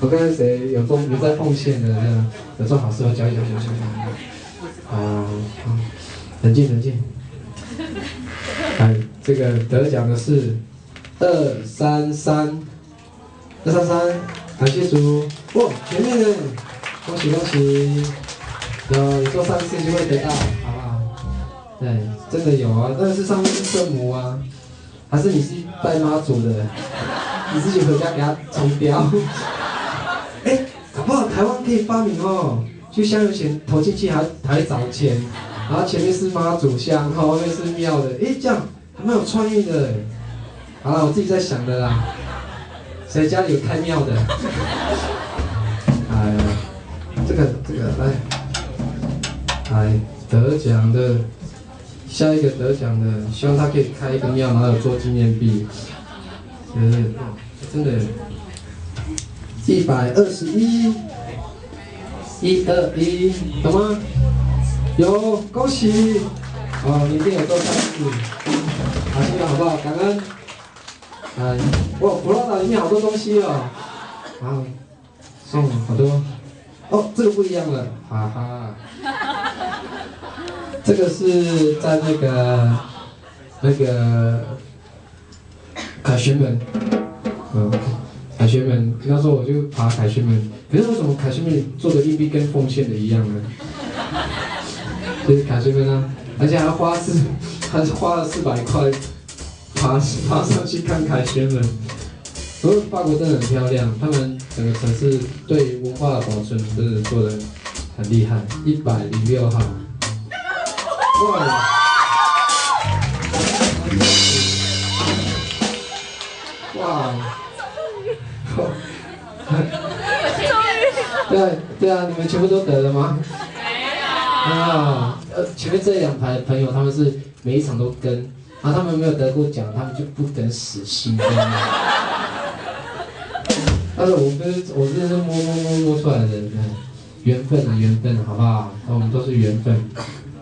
我看谁有在奉献的，这样有做好事，我讲一讲。冷静。哎，这个得奖的是233，感谢主。哇，前面呢，恭喜！有你做善事就会得到，好不好？对，真的有啊，但是上面是圣母啊，还是你是拜妈祖的？你自己回家给它冲掉。搞不好台湾可以发明哦，就香油钱投进去还会找钱，然后前面是妈祖像，后面是庙的，这样还蛮有创意的。好了，我自己在想的啦。谁家里有开庙的？哎呀，这个来得奖的，下一个得奖的，希望他可以开一个庙，然后有做纪念币。真的，121，懂吗？有，恭喜！哦，你一定有做善事，好，新的好不好？感恩。哇，普拉达里面好多东西哦，啊，送了好多。哦，这个不一样了，哈哈。这个是在那个凯旋门，凯旋门，那时候我就爬凯旋门，可是为什么凯旋门做的硬币跟奉献的一样呢？就是凯旋门啊，而且还花了400块爬上去看凯旋门。不过法国真的很漂亮，他们整个城市对文化的保存真的做得很厉害。106号，哇！哇！对啊，你们全部都得了吗？没有。啊，前面这2排朋友他们是每一场都跟，然后他们没有得过奖，他们就不等死心。但是我是摸出来的，缘分，好不好？我们都是缘分，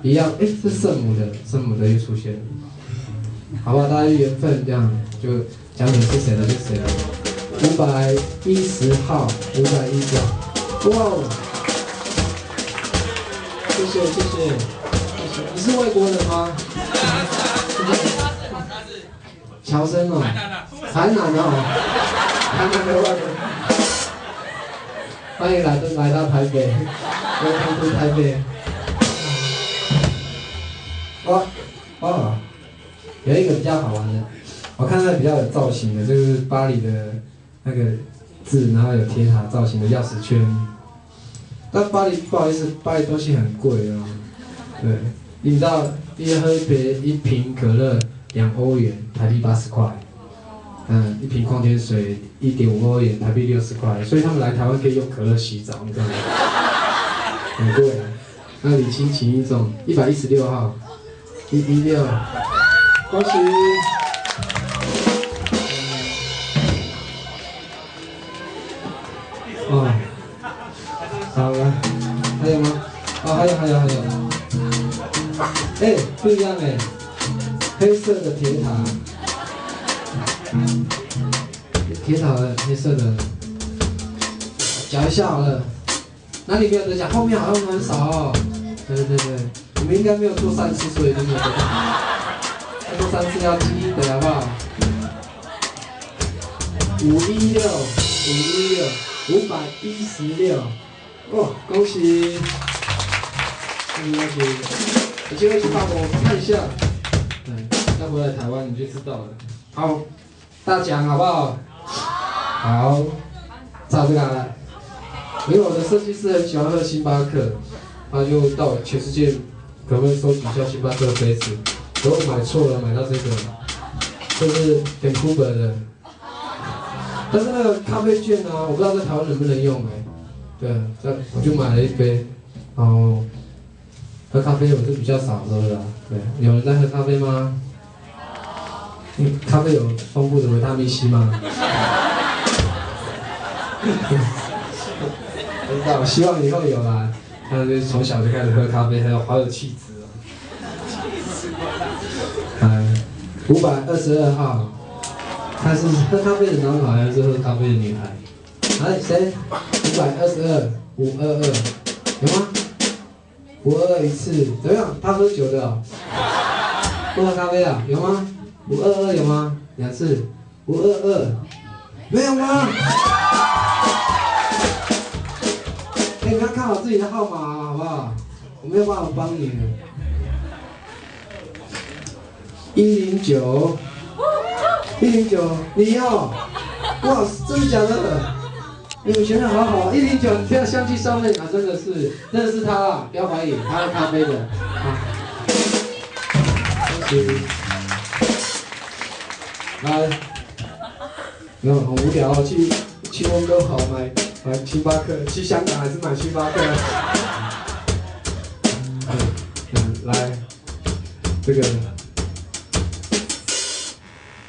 一样。是圣母的又出现了，好不好？大家缘分这样就讲你是谁的就谁了。510号，510号，哇！谢谢。你是外国人吗？侨生哦，台南哦，台南的外国人。欢迎来到台北，Welcome to 台北。哇，有一个比较好玩的，我看那个比较有造型的，就是巴黎的那个字，然后有铁塔造型的钥匙圈。但巴黎不好意思，巴黎东西很贵啊。对，你知道，喝一瓶可乐2欧元，台币80块。一瓶矿泉水1.5欧元，台币60块，所以他们来台湾可以用可乐洗澡，你知道吗？很贵啊。那李清请一种116号，116，恭喜！好了，还有吗？还有。不一样黑色的铁塔。铁塔的黑色的，讲一下好了。哪里没有得奖？后面好像很少哦。对，你们应该没有做善事，所以就没有得奖。做善事要积阴德，好不好？516，哇，恭喜！有机会去法国看一下。再回来台湾你就知道了。好，大奖好不好？好，照这个来。因为我的设计师很喜欢喝星巴克，他就到全世界可不可以收集一下星巴克的杯子？如果买错了，买到这个，这是Vancouver的。但是那个咖啡券啊，我不知道在台湾能不能用对，我就买了一杯，然后喝咖啡我是比较少喝的。对，有人在喝咖啡吗？咖啡有丰富的维他命 C 吗？不知道，希望以后有啦。他就从小就开始喝咖啡，好有气质哦。522号，他是喝咖啡的男孩还是喝咖啡的女孩？来谁？522，522，有吗？522一次，怎么样？他喝酒的哦，不喝咖啡啊？有吗？522有吗？2次，522，没有吗？哎，你要看好自己的号码啊，好不好？我没有办法帮你。109，你要？哇，真的假的？你们学的好好，109，你跳相机上面啊，真的是他啊，不要怀疑，他喝咖啡的啊。恭喜！来，没有很无聊哦，去温哥华买星巴克，去香港还是买星巴克？来，这个，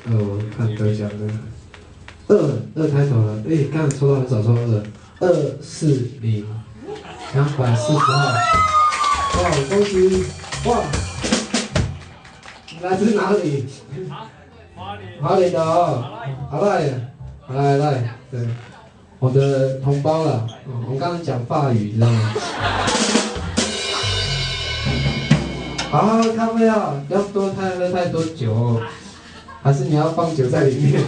我看得奖的。2开头了，哎，刚才抽到很少抽2，240，240号，哇，恭喜，哇，来自哪里？哪里的哦？来，对，我的同胞了，我刚刚讲法语，知道吗？好好喝咖啡啊，不要喝太多酒，还是你要放酒在里面？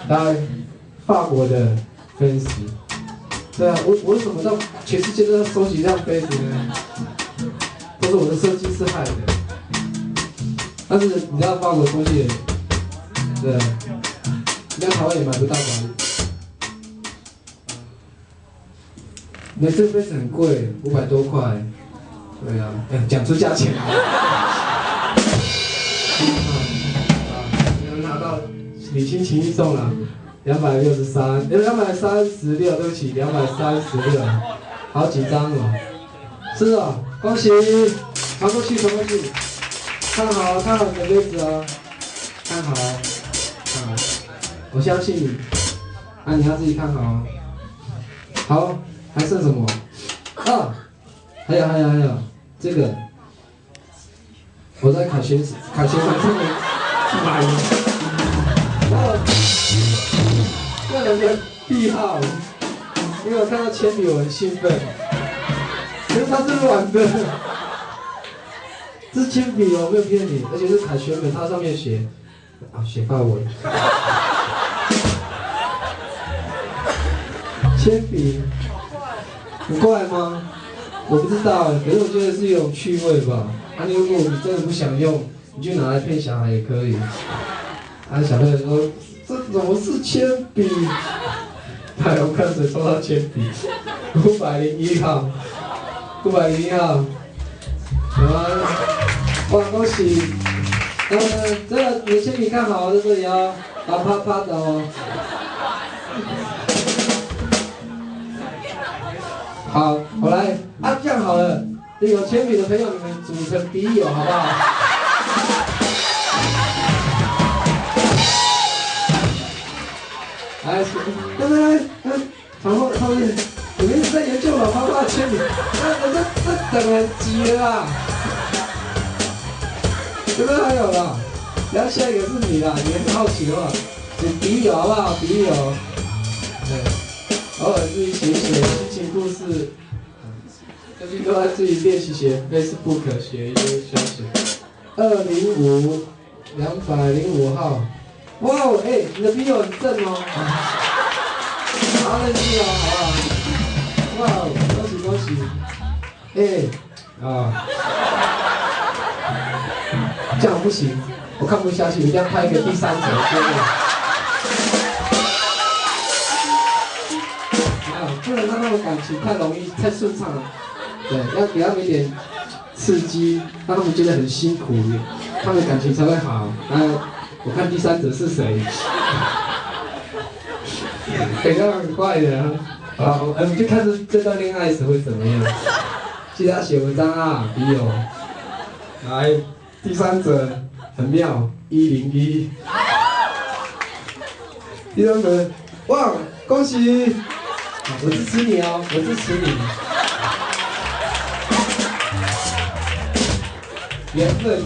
来，法国的分食，对啊，我为什么让全世界都要收集这样杯子呢？都是我的设计师害的。但是你知道法国东西，对，你在台湾也买不到吧？那这杯子很贵，500多块。对啊，讲出价钱来。能拿到礼轻情意重了，263，236，对不起，236，好几张哦。是啊，恭喜，传过去，看好你的杯子哦，看好，我相信你，你要自己看好哦。好，还剩什么？还有，这个我在凯旋上面买的，个人的癖好，因为我看到铅笔我很兴奋，可是它是软的，这是铅笔哦，没有骗你，而且是凯旋本，它上面写法文，铅笔很怪吗？我不知道，可是我觉得是一种趣味吧。如果你真的不想用，你就拿来骗小孩也可以。小朋友说这怎么是铅笔？我看谁抽到铅笔？501号，有吗？哇，恭喜！这个你的铅笔看好在这里哦，啪的哦。好，我来这样好了，有铅笔的朋友，你们组成笔友好不好？来，后面，你们一直在研究我啪铅笔，这整个急了啦，这边还有啦，然后下一个是你啦，你很好奇的话，请笔友好不好？笔友，对。偶尔自己写心情故事，最近都在自己练习写 Facebook 写一些消息。205号，哇哦，你的笔友很正哦，好认识哦，好不好？哇哦，恭喜，这样不行，我看不下去，一定要派一个第三者，对不对？不能让他们感情太容易、太顺畅了。对，要给他们一点刺激，让他们觉得很辛苦，他们感情才会好。我看第三者是谁？这样很怪的。好，我们就看这段恋爱时会怎么样。记得要写文章啊，笔友。来，第三者很妙，101。第三者，哇，恭喜！我支持你哦，我支持你。缘分。